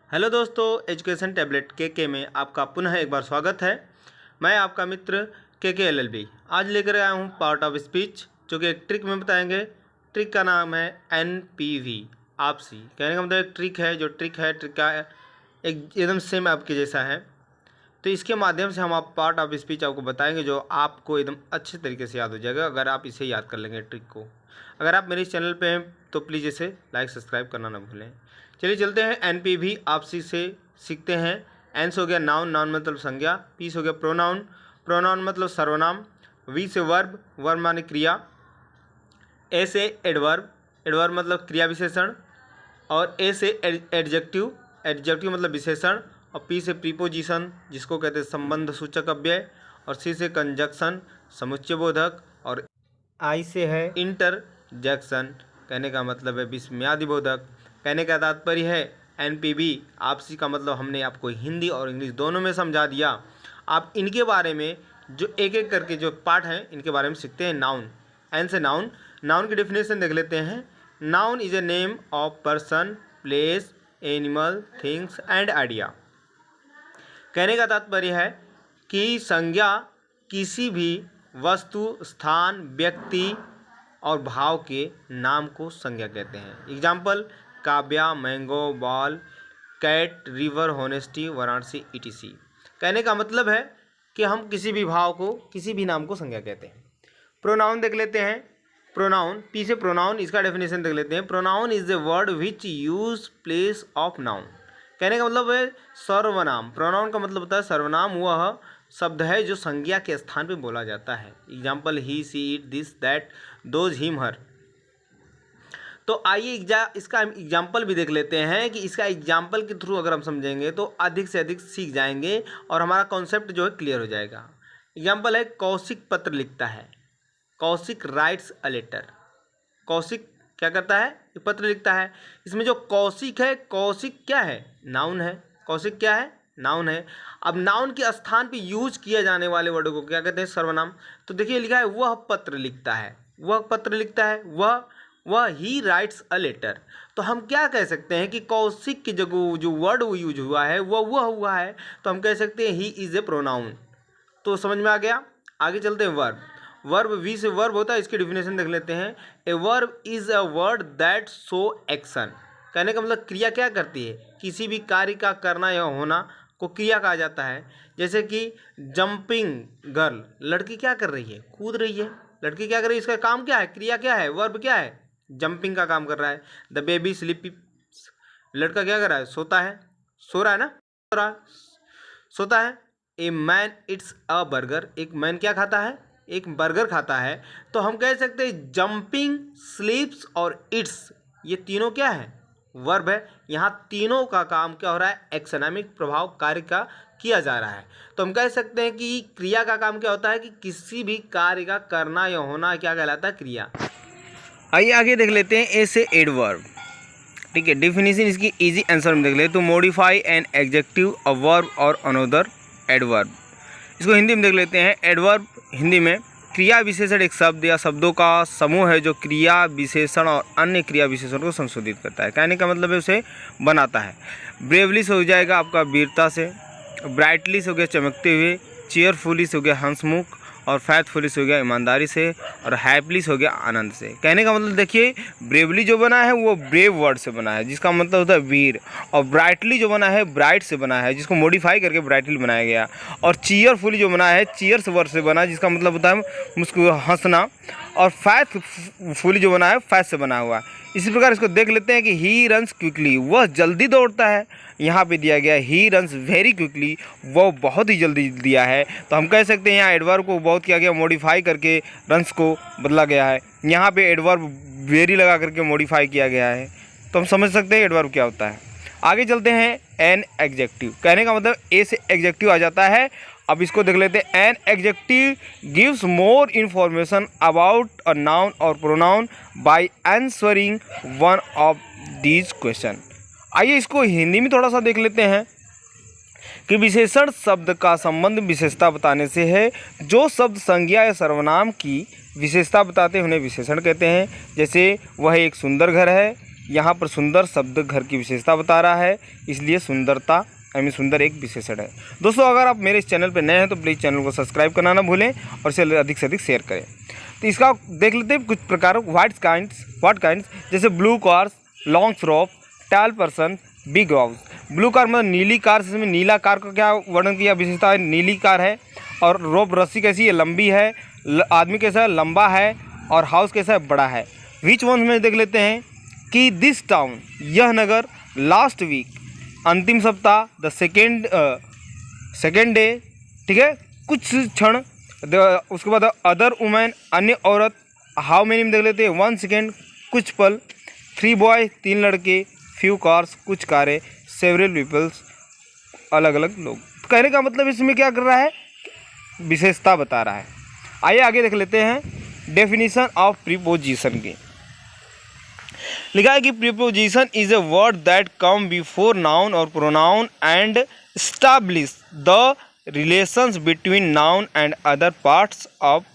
Hello दोस्तों, education tablet के में आपका पुनः एक बार स्वागत है। मैं आपका मित्र के LLB आज लेकर आया हूँ पार्ट ऑफ स्पीच, जो कि एक ट्रिक में बताएंगे। ट्रिक का नाम है NPV आपसी। कहने का मतलब एक ट्रिक है, जो ट्रिक का एकदम सेम आपके जैसा है। तो इसके माध्यम से हम आप पार्ट ऑफ स्पीच आपको बताएंगे, जो आपको एकदम अच्छे तरीके से याद हो जाएगा अगर आप इसे याद कर लेंगे ट्रिक को। अगर आप मेरे इस चैनल पे हैं तो प्लीज़ इसे लाइक सब्सक्राइब करना ना भूलें। चलिए चलते हैं। NPV आपसी से सीखते हैं। एन से हो गया नाउन, नाउन मतलब संज्ञा। पी से हो गया प्रोनाउन, प्रोनाउन मतलब सर्वनाम। वी से वर्ब, वर्ब माने क्रिया। ए से एडवर्ब, एडवर्ब मतलब क्रिया विशेषण। और ए से एडजेक्टिव, एडजेक्टिव मतलब विशेषण। और पी से प्रीपोजिशन, जिसको कहते हैं संबंध सूचक अव्यय। और सी से कंजक्शन, समुच्चय बोधक। और आई से है इंटरजेक्शन, कहने का मतलब है विस्मयादि बोधक। कहने का तात्पर्य है NPV आपसी का मतलब हमने आपको हिंदी और इंग्लिश दोनों में समझा दिया। आप इनके बारे में जो एक एक करके जो पार्ट हैं इनके बारे में सीखते हैं। नाउन, एन से नाउन। नाउन की डेफिनेशन देख लेते हैं। Noun is a name of person, place, animal, things and idea. कहने का तात्पर्य है कि संज्ञा किसी भी वस्तु, स्थान, व्यक्ति और भाव के नाम को संज्ञा कहते हैं। Example Kavya, mango, ball, cat, river, honesty, Varanasi, ETC। कहने का मतलब है कि हम किसी भी भाव को, किसी भी नाम को संज्ञा कहते हैं। प्रोनाउन देख लेते हैं। प्रोनाउन, पी से प्रोनाउन, इसका डेफिनेशन देख लेते हैं। Pronoun is a word which use place of noun. कहने का मतलब है सर्वनाम। प्रोनाउन का मतलब होता है सर्वनाम, वह शब्द है जो संज्ञा के स्थान पे बोला जाता है। Example he, she, it, this, that, those, him, her. तो आइए इसका एग्जाम्पल भी देख लेते हैं कि इसका एग्जाम्पल के थ्रू अगर हम समझेंगे तो अधिक से अधिक सीख जाएंगे और हमारा कॉन्सेप्ट जो है क्लियर हो जाएगा। एग्जाम्पल है कौशिक पत्र लिखता है। Kaushik writes a letter. Kaushik क्या करता है? एक पत्र लिखता है। इसमें जो कौशिक है, कौशिक क्या है? नाउन है। कौशिक क्या है? नाउन है। अब नाउन के स्थान पे यूज किया जाने वाले वर्ड को क्या कहते हैं? सर्वनाम। तो देखिए लिखा है वह पत्र लिखता है। वह पत्र लिखता है, वह ही राइट्स अ लेटर। तो हम क्या कह सकते हैं कि कौशिक की जगह जो वर्ड यूज हुआ है वह हुआ है, तो हम कह सकते हैं ही इज ए प्रोनाउन। तो समझ में आ गया। आगे चलते हैं। वर्ब, वर्ब वी से वर्ब होता है, इसकी डिफिनेशन देख लेते हैं। A verb is a word that show action. कहने का मतलब क्रिया क्या करती है? किसी भी कार्य का करना या होना को क्रिया कहा जाता है। जैसे कि जंपिंग गर्ल, लड़की क्या कर रही है? कूद रही है। लड़की क्या कर रही है? इसका काम क्या है? क्रिया क्या है? वर्ब क्या है? जंपिंग का काम कर रहा है। द बेबी स्लीपी, लड़का क्या कर रहा है? सोता है। सो रहा है ना, सो रहा है, सोता है। A man it's a burger, एक मैन क्या खाता है? एक बर्गर खाता है। तो हम कह सकते हैं जंपिंग, स्लीप्स और इट्स, ये तीनों क्या है? वर्ब है। यहाँ तीनों का काम क्या हो रहा है? एक्सोनोमिक प्रभाव कार्य का किया जा रहा है। तो हम कह सकते हैं कि क्रिया का काम क्या होता है कि किसी भी कार्य का करना या होना क्या कहलाता है? क्रिया। आइए आगे देख लेते हैं। ए से एडवर्ब, ठीक है। डिफिनीशन इसकी इजी आंसर में देख ले तो modify an adjective, a verb और अनदर एडवर्ब। इसको हिंदी में देख लेते हैं। एडवर्ब हिंदी में क्रिया विशेषण एक शब्द या शब्दों का समूह है जो क्रिया विशेषण और अन्य क्रिया विशेषण को संशोधित करता है। कहने का मतलब है उसे बनाता है। ब्रेवली से हो जाएगा आपका वीरता से। ब्राइटली से हो गया चमकते हुए। चेयरफुली से हो गया हंसमुख। और फैथफुली से हो गया ईमानदारी से। और हैप्पीली से हो गया आनंद से। कहने का मतलब देखिए ब्रेवली जो बना है वो ब्रेव वर्ड से बना है, जिसका मतलब होता है वीर। और ब्राइटली जो बना है ब्राइट से बना है, जिसको मॉडिफाई करके ब्राइटली बनाया गया। और चीयरफुली जो बना है चीयर्स वर्ड से बना है, जिसका मतलब होता है मुझको हंसना। और फैथफुली जो बना है फैथ से बना हुआ है। इसी प्रकार इसको देख लेते हैं कि ही रन्स क्विकली, वह जल्दी दौड़ता है। यहाँ पे दिया गया ही रन्स वेरी क्विकली, वो बहुत ही जल्दी दिया है। तो हम कह सकते हैं यहाँ एडवर्ब को बहुत किया गया, मॉडिफाई करके रन्स को बदला गया है। यहाँ पे एडवर्ब वेरी लगा करके मॉडिफाई किया गया है। तो हम समझ सकते हैं एडवर्ब क्या होता है। आगे चलते हैं। एन एग्जेक्टिव, कहने का मतलब ए से एग्जेक्टिव आ जाता है। अब इसको देख लेते हैं। An adjective gives more information about a noun और pronoun by answering one of these question. आइए इसको हिंदी में थोड़ा सा देख लेते हैं कि विशेषण शब्द का संबंध विशेषता बताने से है। जो शब्द संज्ञा या सर्वनाम की विशेषता बताते हैं उन्हें विशेषण कहते हैं। जैसे वह एक सुंदर घर है, यहाँ पर सुंदर शब्द घर की विशेषता बता रहा है, इसलिए सुंदरता सुंदर एक विशेषण है। दोस्तों अगर आप मेरे इस चैनल पर नए हैं तो प्लीज़ चैनल को सब्सक्राइब करना ना भूलें और इसे अधिक से अधिक शेयर करें। तो इसका देख लेते हैं कुछ प्रकार। व्हाट काइंड्स जैसे blue cars, long rope, tall person, big house. Blue car मतलब नीली कार, इसमें नीला कार का क्या वर्णन किया, विशेषता है नीली कार है। और रोप रस्सी कैसी है, लंबी है। आदमी कैसा है, लंबा है। और हाउस कैसा है, बड़ा है। विच वन में देख लेते हैं कि दिस टाउन, यह नगर, लास्ट वीक, अंतिम सप्ताह, द सेकेंड डे, ठीक है, कुछ क्षण। उसके बाद अदर वुमेन, अन्य औरत। हाउ मेनी में देख लेते हैं, 1 सेकेंड, कुछ पल। 3 बॉय, 3 लड़के। फ्यू कार्स, कुछ कारें। सेवरल पीपल्स, अलग अलग लोग। तो कहने का मतलब इसमें क्या कर रहा है, विशेषता बता रहा है। आइए आगे देख लेते हैं डेफिनेशन ऑफ प्रीपोजिशन की। लिखा है कि preposition is a word that come before noun और pronoun and establish the relations between noun and other parts of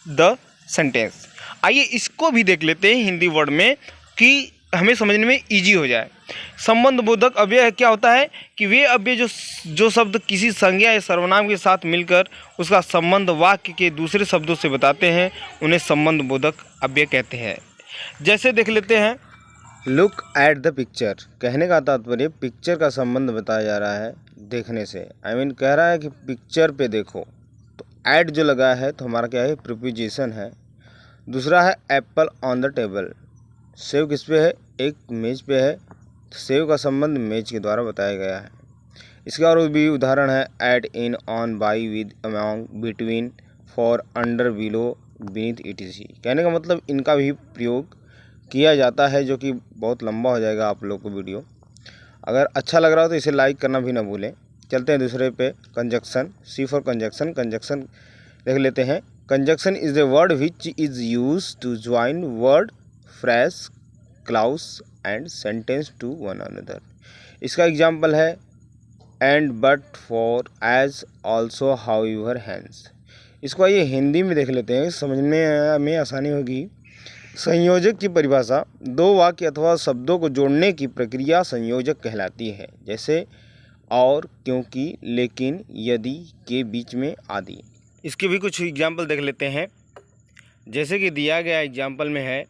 the sentence. आइए इसको भी देख लेते हैं हिंदी वर्ड में कि हमें समझने में इजी हो जाए। संबंध बोधक अव्यय क्या होता है कि वे अव्यय जो शब्द किसी संज्ञा या सर्वनाम के साथ मिलकर उसका संबंध वाक्य के दूसरे शब्दों से बताते हैं, उन्हें संबंध बोधक अव्यय कहते हैं। जैसे देख लेते हैं, लुक एट द पिक्चर। कहने का तात्पर्य पिक्चर का संबंध बताया जा रहा है देखने से। कह रहा है कि पिक्चर पे देखो। तो एट जो लगा है तो हमारा क्या है, प्रीपोजिशन है। दूसरा है Apple on the table. Save किस पे है, एक मेज पे है। सेव का संबंध मेज के द्वारा बताया गया है। इसका और भी उदाहरण है at, in, on, by, with, among, between, for, under, below, beneath, etc। कहने का मतलब इनका भी प्रयोग किया जाता है, जो कि बहुत लंबा हो जाएगा आप लोग को वीडियो। अगर अच्छा लग रहा हो तो इसे लाइक करना भी ना भूलें। चलते हैं दूसरे पे, conjunction. C for conjunction. Conjunction देख लेते हैं। Conjunction is a word which is use to join word, phrase, clause and sentence to one another. इसका एग्जाम्पल है and, but, for, as, also, how your hands. इसको आइए हिंदी में देख लेते हैं, समझने में आसानी होगी। संयोजक की परिभाषा, दो वाक्य अथवा शब्दों को जोड़ने की प्रक्रिया संयोजक कहलाती है। जैसे और, क्योंकि, लेकिन, यदि, के बीच में आदि। इसके भी कुछ एग्जाम्पल देख लेते हैं। जैसे कि दिया गया एग्जाम्पल में है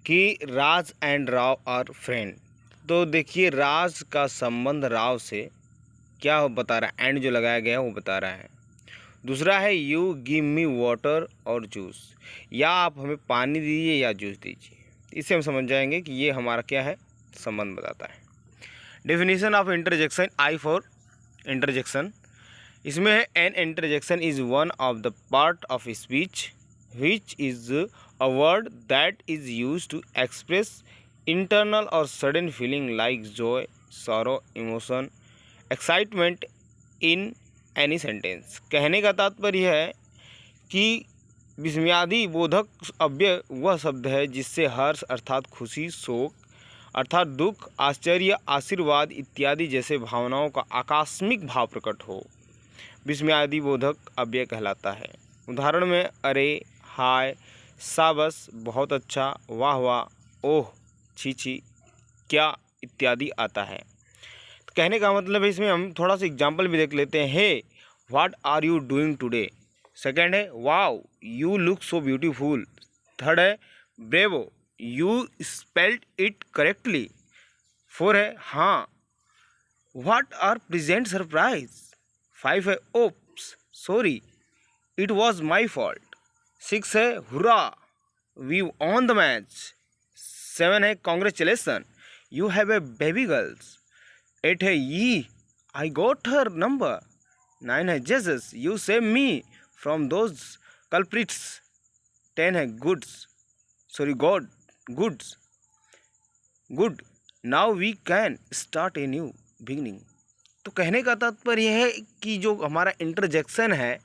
कि राज एंड राव आर फ्रेंड। तो देखिए राज का संबंध राव से क्या बता रहा है, एंड जो लगाया गया है वो बता रहा है। दूसरा है यू गिव मी वाटर और जूस, या आप हमें पानी दीजिए या जूस दीजिए। इससे हम समझ जाएंगे कि ये हमारा क्या है, संबंध बताता है। Definition of interjection, I for interjection. इसमें है an interjection is one of the part of speech which is a word that is used to express internal or sudden feeling like joy, sorrow, emotion, excitement in any sentence। कहने का तात्पर्य है कि विस्मयादि बोधक अव्यय वह शब्द है जिससे हर्ष अर्थात खुशी, शोक अर्थात दुख, आश्चर्य, आशीर्वाद इत्यादि जैसे भावनाओं का आकस्मिक भाव प्रकट हो, विस्मयादि बोधक अव्यय कहलाता है। उदाहरण में अरे, हाय, शाबाश, बहुत अच्छा, वाह वाह, ओह, छी छी, क्या इत्यादि आता है। तो कहने का मतलब है, इसमें हम थोड़ा सा एग्जाम्पल भी देख लेते हैं। Hey what are you doing today. Second है wow you look so beautiful. Third है bravo you spelled it correctly. Four है हाँ, व्हाट आर प्रेजेंट सरप्राइज। 5 है oops sorry it was my fault. 6 है hurrah we on the match. 7 है congratulation you have a baby girls. 8 है yay I got her number. 9 है Jesus you save me from those culprits. 10 है good now we can start a new beginning. तो कहने का तात्पर्य है कि जो हमारा इंटरजेक्शन है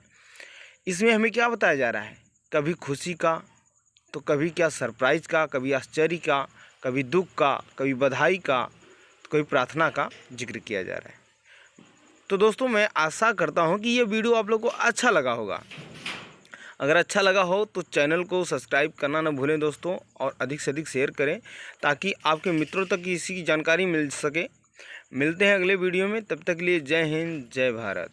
इसमें हमें क्या बताया जा रहा है, कभी खुशी का तो कभी क्या सरप्राइज का, कभी आश्चर्य का, कभी दुख का, कभी बधाई का, तो कभी प्रार्थना का जिक्र किया जा रहा है। तो दोस्तों मैं आशा करता हूँ कि ये वीडियो आप लोग को अच्छा लगा होगा। अगर अच्छा लगा हो तो चैनल को सब्सक्राइब करना ना भूलें दोस्तों, और अधिक से अधिक शेयर करें ताकि आपके मित्रों तक इसी की जानकारी मिल सके। मिलते हैं अगले वीडियो में, तब तक के लिए जय हिंद जय भारत।